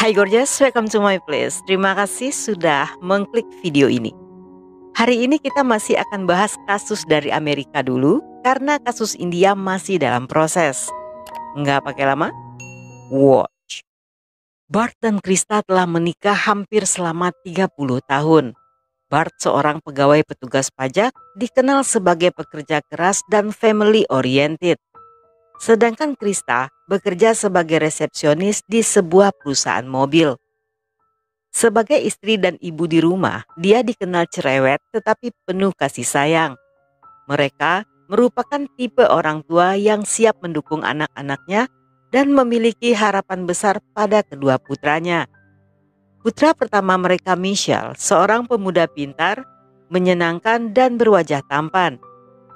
Hai gorgeous, welcome to my place. Terima kasih sudah mengklik video ini. Hari ini kita masih akan bahas kasus dari Amerika dulu, karena kasus India masih dalam proses. Nggak pakai lama? Watch. Bart dan Krista telah menikah hampir selama 30 tahun. Bart seorang pegawai petugas pajak, dikenal sebagai pekerja keras dan family oriented. Sedangkan Krista bekerja sebagai resepsionis di sebuah perusahaan mobil. Sebagai istri dan ibu di rumah, dia dikenal cerewet tetapi penuh kasih sayang. Mereka merupakan tipe orang tua yang siap mendukung anak-anaknya dan memiliki harapan besar pada kedua putranya. Putra pertama mereka, Michelle, seorang pemuda pintar, menyenangkan dan berwajah tampan.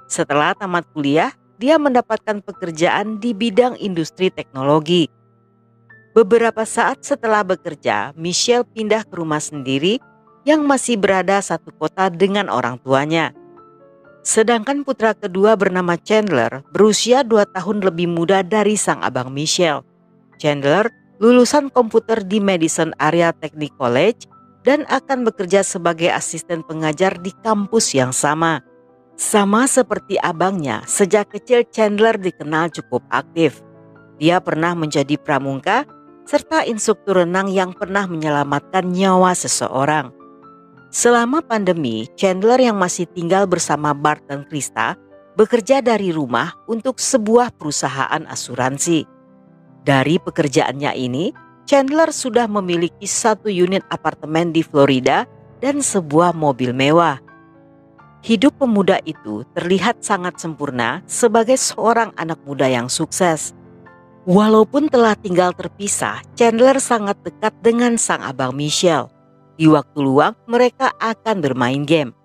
Setelah tamat kuliah, dia mendapatkan pekerjaan di bidang industri teknologi. Beberapa saat setelah bekerja, Michelle pindah ke rumah sendiri yang masih berada satu kota dengan orang tuanya. Sedangkan putra kedua bernama Chandler berusia 2 tahun lebih muda dari sang abang Michelle. Chandler lulusan komputer di Madison Area Technical College dan akan bekerja sebagai asisten pengajar di kampus yang sama. Sama seperti abangnya, sejak kecil Chandler dikenal cukup aktif. Dia pernah menjadi pramuka serta instruktur renang yang pernah menyelamatkan nyawa seseorang. Selama pandemi, Chandler yang masih tinggal bersama Bart dan Krista bekerja dari rumah untuk sebuah perusahaan asuransi. Dari pekerjaannya ini, Chandler sudah memiliki 1 unit apartemen di Florida dan sebuah mobil mewah. Hidup pemuda itu terlihat sangat sempurna sebagai seorang anak muda yang sukses. Walaupun telah tinggal terpisah, Chandler sangat dekat dengan sang abang Michelle. Di waktu luang, mereka akan bermain game.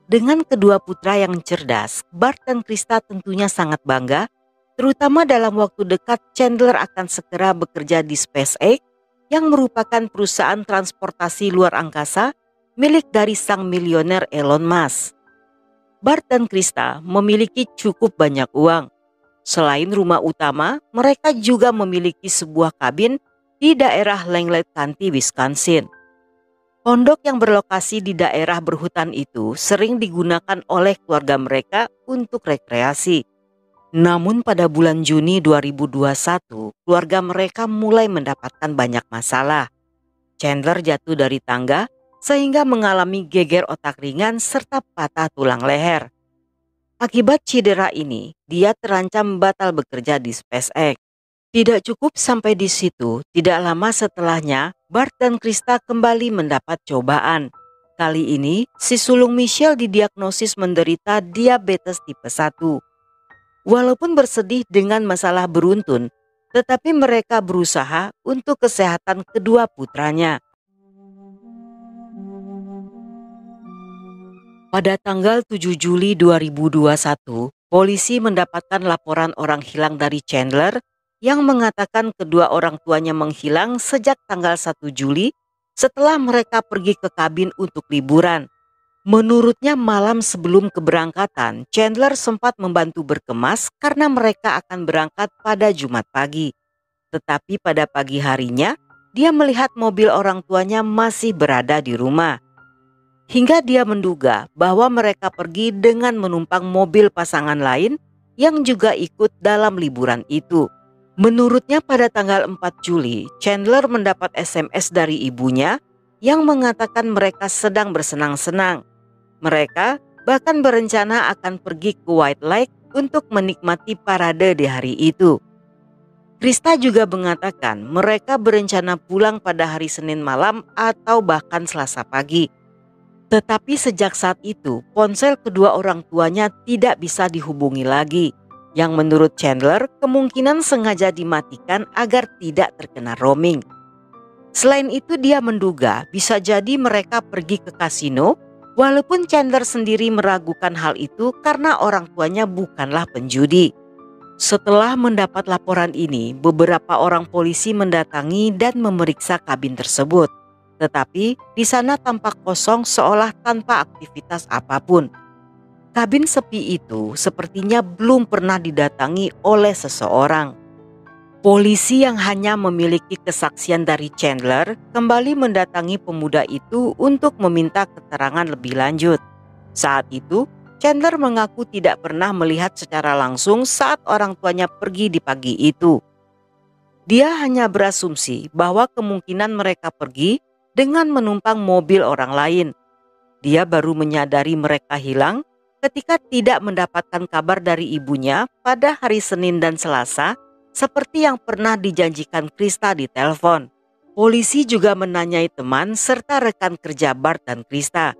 Dengan kedua putra yang cerdas, Bart dan Krista tentunya sangat bangga, terutama dalam waktu dekat Chandler akan segera bekerja di SpaceX yang merupakan perusahaan transportasi luar angkasa milik dari sang milioner Elon Musk. Bart dan Krista memiliki cukup banyak uang. Selain rumah utama, mereka juga memiliki sebuah kabin di daerah Langley County, Wisconsin. Pondok yang berlokasi di daerah berhutan itu sering digunakan oleh keluarga mereka untuk rekreasi. Namun pada bulan Juni 2021, keluarga mereka mulai mendapatkan banyak masalah. Chandler jatuh dari tangga sehingga mengalami geger otak ringan serta patah tulang leher. Akibat cedera ini, dia terancam batal bekerja di SpaceX. Tidak cukup sampai di situ, tidak lama setelahnya, Bart dan Krista kembali mendapat cobaan. Kali ini, si sulung Michelle didiagnosis menderita diabetes tipe 1. Walaupun bersedih dengan masalah beruntun, tetapi mereka berusaha untuk kesehatan kedua putranya. Pada tanggal 7 Juli 2021, polisi mendapatkan laporan orang hilang dari Chandler yang mengatakan kedua orang tuanya menghilang sejak tanggal 1 Juli setelah mereka pergi ke kabin untuk liburan. Menurutnya malam sebelum keberangkatan, Chandler sempat membantu berkemas karena mereka akan berangkat pada Jumat pagi. Tetapi pada pagi harinya, dia melihat mobil orang tuanya masih berada di rumah. Hingga dia menduga bahwa mereka pergi dengan menumpang mobil pasangan lain yang juga ikut dalam liburan itu. Menurutnya pada tanggal 4 Juli, Chandler mendapat SMS dari ibunya yang mengatakan mereka sedang bersenang-senang. Mereka bahkan berencana akan pergi ke White Lake untuk menikmati parade di hari itu. Krista juga mengatakan mereka berencana pulang pada hari Senin malam atau bahkan Selasa pagi. Tetapi sejak saat itu, ponsel kedua orang tuanya tidak bisa dihubungi lagi, yang menurut Chandler kemungkinan sengaja dimatikan agar tidak terkena roaming. Selain itu, dia menduga bisa jadi mereka pergi ke kasino, walaupun Chandler sendiri meragukan hal itu karena orang tuanya bukanlah penjudi. Setelah mendapat laporan ini, beberapa orang polisi mendatangi dan memeriksa kabin tersebut. Tetapi di sana tampak kosong seolah tanpa aktivitas apapun. Kabin sepi itu sepertinya belum pernah didatangi oleh seseorang. Polisi yang hanya memiliki kesaksian dari Chandler kembali mendatangi pemuda itu untuk meminta keterangan lebih lanjut. Saat itu, Chandler mengaku tidak pernah melihat secara langsung saat orang tuanya pergi di pagi itu. Dia hanya berasumsi bahwa kemungkinan mereka pergi dengan menumpang mobil orang lain. Dia baru menyadari mereka hilang ketika tidak mendapatkan kabar dari ibunya pada hari Senin dan Selasa, seperti yang pernah dijanjikan Krista di telepon. Polisi juga menanyai teman serta rekan kerja Bart dan Krista.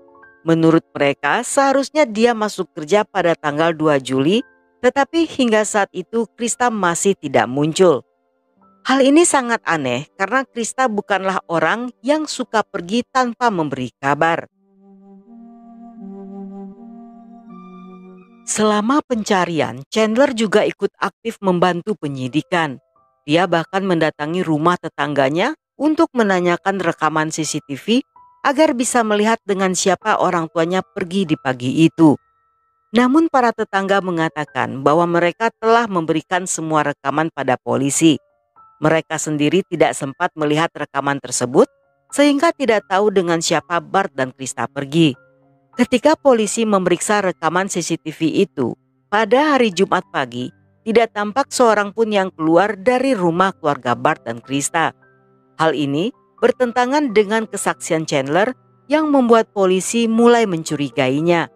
Menurut mereka, seharusnya dia masuk kerja pada tanggal 2 Juli, tetapi hingga saat itu Krista masih tidak muncul. Hal ini sangat aneh karena Krista bukanlah orang yang suka pergi tanpa memberi kabar. Selama pencarian, Chandler juga ikut aktif membantu penyidikan. Dia bahkan mendatangi rumah tetangganya untuk menanyakan rekaman CCTV agar bisa melihat dengan siapa orang tuanya pergi di pagi itu. Namun para tetangga mengatakan bahwa mereka telah memberikan semua rekaman pada polisi. Mereka sendiri tidak sempat melihat rekaman tersebut sehingga tidak tahu dengan siapa Bart dan Krista pergi. Ketika polisi memeriksa rekaman CCTV itu, pada hari Jumat pagi, tidak tampak seorang pun yang keluar dari rumah keluarga Bart dan Krista. Hal ini bertentangan dengan kesaksian Chandler yang membuat polisi mulai mencurigainya.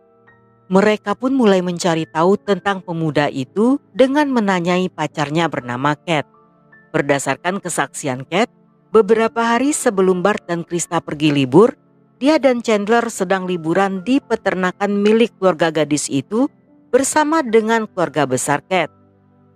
Mereka pun mulai mencari tahu tentang pemuda itu dengan menanyai pacarnya bernama Cat. Berdasarkan kesaksian Cat, beberapa hari sebelum Bart dan Krista pergi libur, dia dan Chandler sedang liburan di peternakan milik keluarga gadis itu bersama dengan keluarga besar Cat.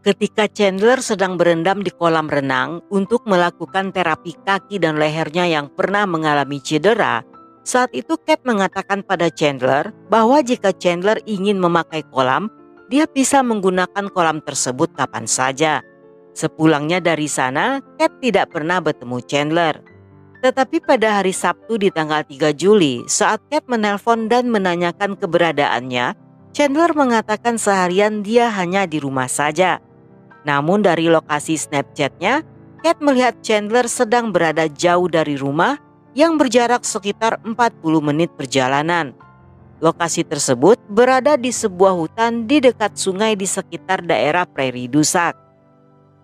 Ketika Chandler sedang berendam di kolam renang untuk melakukan terapi kaki dan lehernya yang pernah mengalami cedera, saat itu Cat mengatakan pada Chandler bahwa jika Chandler ingin memakai kolam, dia bisa menggunakan kolam tersebut kapan saja. Sepulangnya dari sana, Cat tidak pernah bertemu Chandler. Tetapi pada hari Sabtu di tanggal 3 Juli saat Cat menelpon dan menanyakan keberadaannya, Chandler mengatakan seharian dia hanya di rumah saja. Namun dari lokasi Snapchat-nya, Cat melihat Chandler sedang berada jauh dari rumah yang berjarak sekitar 40 menit perjalanan. Lokasi tersebut berada di sebuah hutan di dekat sungai di sekitar daerah Prairie du Sac.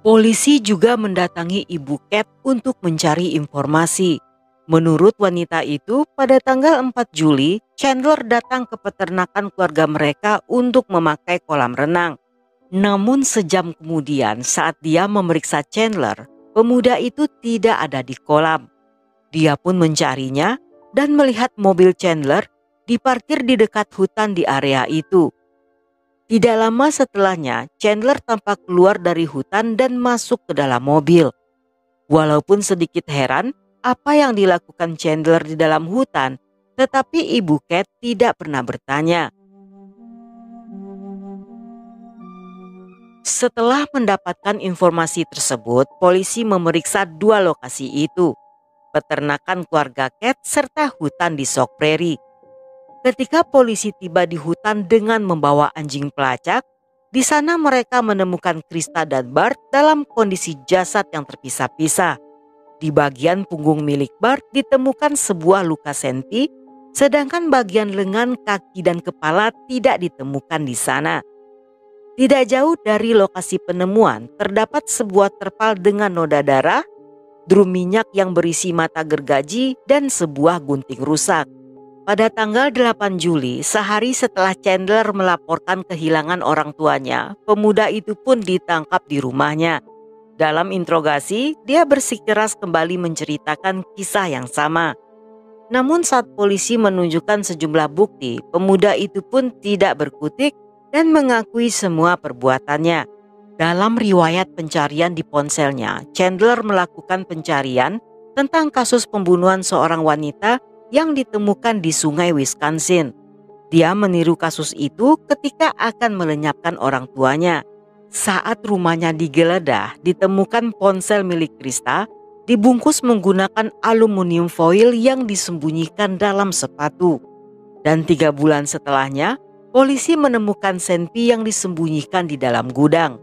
Polisi juga mendatangi ibu Cat untuk mencari informasi. Menurut wanita itu, pada tanggal 4 Juli, Chandler datang ke peternakan keluarga mereka untuk memakai kolam renang. Namun sejam kemudian saat dia memeriksa Chandler, pemuda itu tidak ada di kolam. Dia pun mencarinya dan melihat mobil Chandler diparkir di dekat hutan di area itu. Tidak lama setelahnya, Chandler tampak keluar dari hutan dan masuk ke dalam mobil. Walaupun sedikit heran apa yang dilakukan Chandler di dalam hutan, tetapi ibu Cat tidak pernah bertanya. Setelah mendapatkan informasi tersebut, polisi memeriksa dua lokasi itu, peternakan keluarga Cat serta hutan di Sauk Prairie. Ketika polisi tiba di hutan dengan membawa anjing pelacak, di sana mereka menemukan Krista dan Bart dalam kondisi jasad yang terpisah-pisah. Di bagian punggung milik Bart ditemukan sebuah luka senti, sedangkan bagian lengan, kaki, dan kepala tidak ditemukan di sana. Tidak jauh dari lokasi penemuan terdapat sebuah terpal dengan noda darah, drum minyak yang berisi mata gergaji, dan sebuah gunting rusak. Pada tanggal 8 Juli, sehari setelah Chandler melaporkan kehilangan orang tuanya, pemuda itu pun ditangkap di rumahnya. Dalam interogasi, dia bersikeras kembali menceritakan kisah yang sama. Namun saat polisi menunjukkan sejumlah bukti, pemuda itu pun tidak berkutik dan mengakui semua perbuatannya. Dalam riwayat pencarian di ponselnya, Chandler melakukan pencarian tentang kasus pembunuhan seorang wanita yang ditemukan di sungai Wisconsin. Dia meniru kasus itu ketika akan melenyapkan orang tuanya. Saat rumahnya digeledah, ditemukan ponsel milik Krista dibungkus menggunakan aluminium foil yang disembunyikan dalam sepatu. Dan 3 bulan setelahnya, polisi menemukan senpi yang disembunyikan di dalam gudang.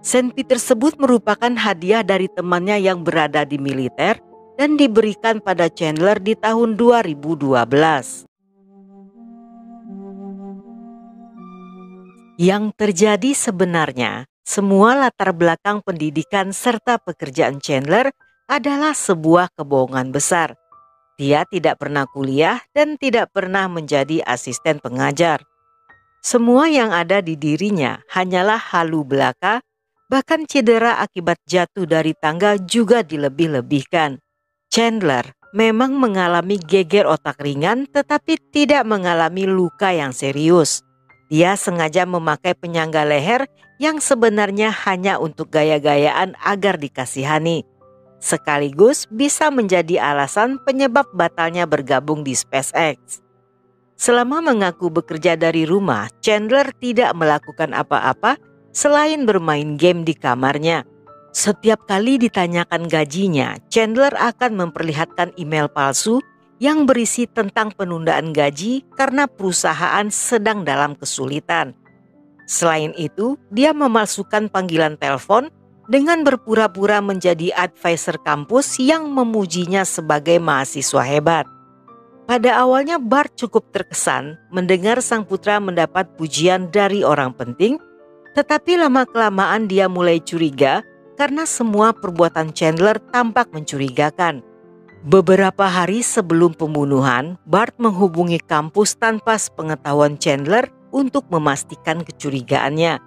Senpi tersebut merupakan hadiah dari temannya yang berada di militer dan diberikan pada Chandler di tahun 2012. Yang terjadi sebenarnya, semua latar belakang pendidikan serta pekerjaan Chandler adalah sebuah kebohongan besar. Dia tidak pernah kuliah dan tidak pernah menjadi asisten pengajar. Semua yang ada di dirinya hanyalah halu belaka, bahkan cedera akibat jatuh dari tangga juga dilebih-lebihkan. Chandler memang mengalami geger otak ringan tetapi tidak mengalami luka yang serius. Dia sengaja memakai penyangga leher yang sebenarnya hanya untuk gaya-gayaan agar dikasihani. Sekaligus bisa menjadi alasan penyebab batalnya bergabung di SpaceX. Selama mengaku bekerja dari rumah, Chandler tidak melakukan apa-apa selain bermain game di kamarnya. Setiap kali ditanyakan gajinya, Chandler akan memperlihatkan email palsu yang berisi tentang penundaan gaji karena perusahaan sedang dalam kesulitan. Selain itu, dia memalsukan panggilan telepon dengan berpura-pura menjadi advisor kampus yang memujinya sebagai mahasiswa hebat. Pada awalnya Bart cukup terkesan mendengar sang putra mendapat pujian dari orang penting, tetapi lama-kelamaan dia mulai curiga karena semua perbuatan Chandler tampak mencurigakan. Beberapa hari sebelum pembunuhan, Bart menghubungi kampus tanpa sepengetahuan Chandler untuk memastikan kecurigaannya.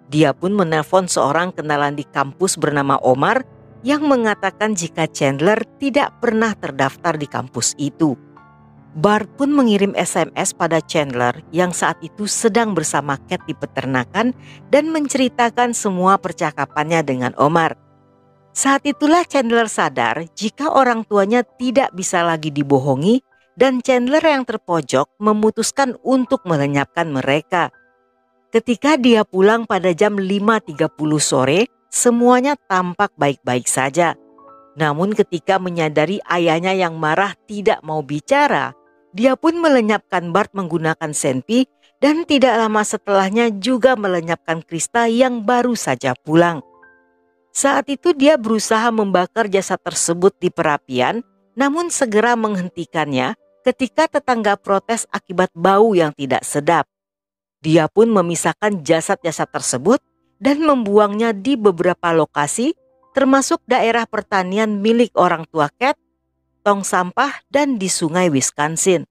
Dia pun menelpon seorang kenalan di kampus bernama Omar yang mengatakan jika Chandler tidak pernah terdaftar di kampus itu. Bart pun mengirim SMS pada Chandler yang saat itu sedang bersama Cat di peternakan dan menceritakan semua percakapannya dengan Omar. Saat itulah Chandler sadar jika orang tuanya tidak bisa lagi dibohongi dan Chandler yang terpojok memutuskan untuk melenyapkan mereka. Ketika dia pulang pada jam 5.30 sore, semuanya tampak baik-baik saja. Namun ketika menyadari ayahnya yang marah tidak mau bicara, dia pun melenyapkan Bart menggunakan senpi dan tidak lama setelahnya juga melenyapkan Krista yang baru saja pulang. Saat itu dia berusaha membakar jasad tersebut di perapian, namun segera menghentikannya ketika tetangga protes akibat bau yang tidak sedap. Dia pun memisahkan jasad-jasad tersebut dan membuangnya di beberapa lokasi, termasuk daerah pertanian milik orang tua Cat, tong sampah, dan di sungai Wisconsin.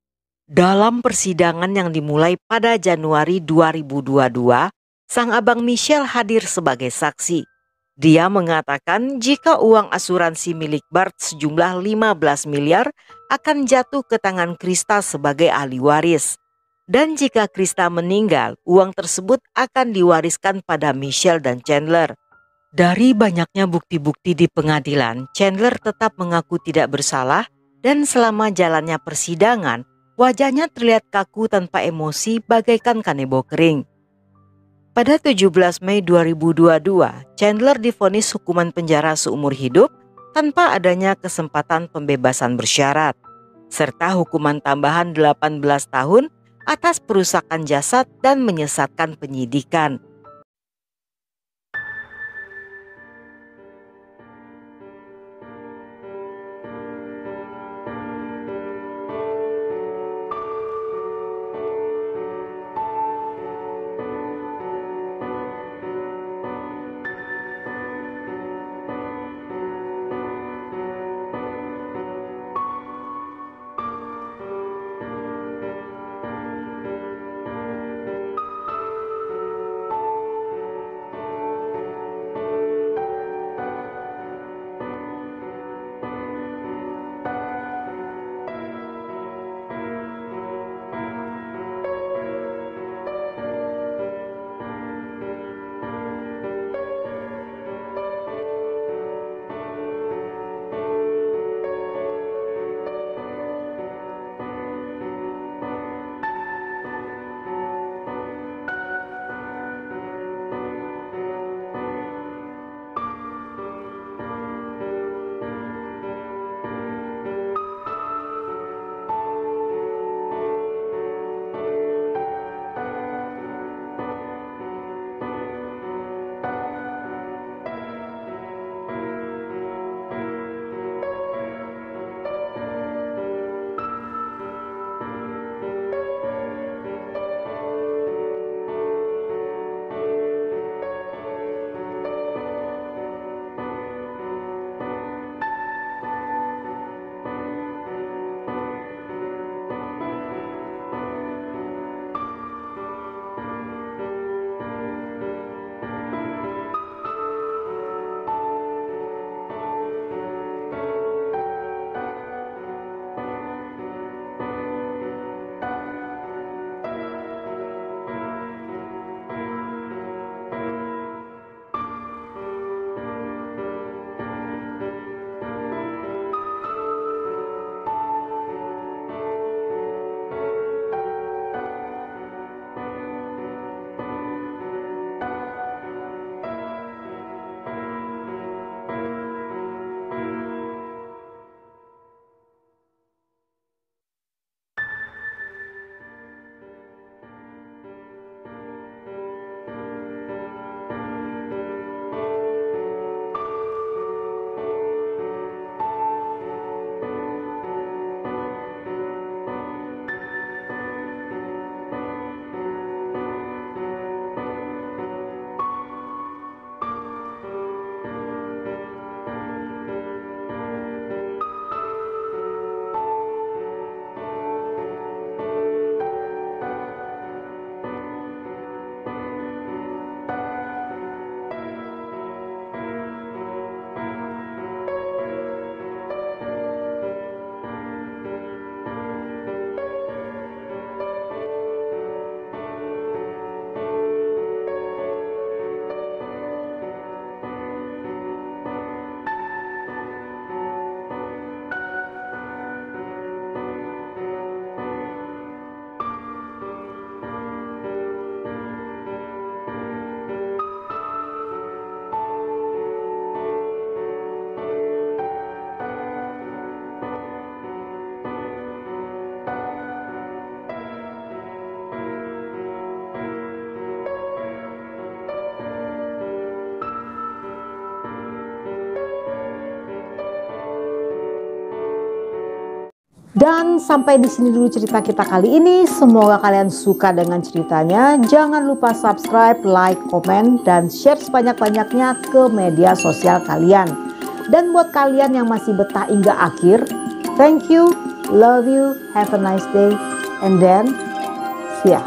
Dalam persidangan yang dimulai pada Januari 2022, sang abang Michelle hadir sebagai saksi. Dia mengatakan jika uang asuransi milik Bart sejumlah 15 miliar akan jatuh ke tangan Krista sebagai ahli waris. Dan jika Krista meninggal, uang tersebut akan diwariskan pada Michelle dan Chandler. Dari banyaknya bukti-bukti di pengadilan, Chandler tetap mengaku tidak bersalah dan selama jalannya persidangan, wajahnya terlihat kaku tanpa emosi bagaikan kanebo kering. Pada 17 Mei 2022, Chandler divonis hukuman penjara seumur hidup tanpa adanya kesempatan pembebasan bersyarat, serta hukuman tambahan 18 tahun atas perusakan jasad dan menyesatkan penyidikan. Dan sampai di sini dulu cerita kita kali ini. Semoga kalian suka dengan ceritanya. Jangan lupa subscribe, like, komen, dan share sebanyak-banyaknya ke media sosial kalian. Dan buat kalian yang masih betah hingga akhir, thank you, love you, have a nice day, and then see ya.